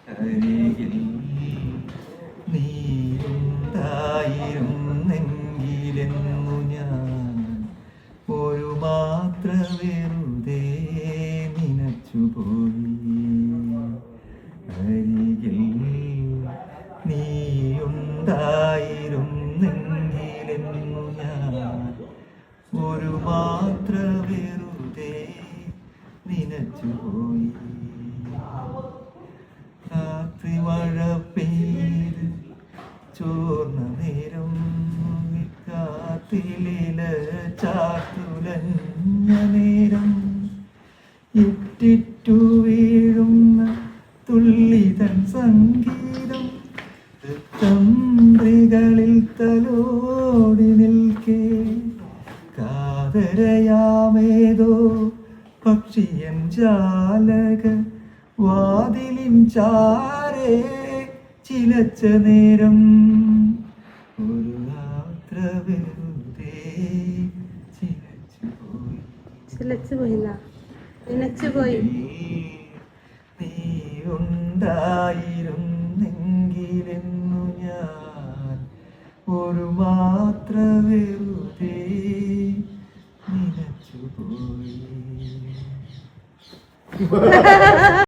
അരികിൽ നീയുണ്ടായിരുന്നെങ്കിലെന്നു ഞാൻ ഒരു മാത്ര വെറുതെ നനച്ചുപോയി. അരികിൽ നീയുണ്ടായിരുന്നെങ്കിലെന്നു ഞാൻ ഒരു മാത്ര വെറുതെ നനച്ചുപോയി. രാത്രി മഴ പെയ്ത് ചോർന്ന നേരം കാത്തിലില ചാത്തുലഞ്ഞ നേരം ഇറ്റിറ്റു വീഴുന്ന തുള്ളിതൻ സംഗീതം തന്ത്രികളിൽ തലോടി നിൽക്കേ കാതരയാമേതോ പക്ഷിയൻ ജാലക വാതിലിൻ ചാരേ ചിലച്ച നേരം ഒരു യാത്ര വെറുതെ ചിലച്ചുപോയി. നീ ഉണ്ടായിരുന്നെങ്കിലെന്നു ഞാൻ ഒരു മാത്ര വെറുതെ നനച്ചുപോയി.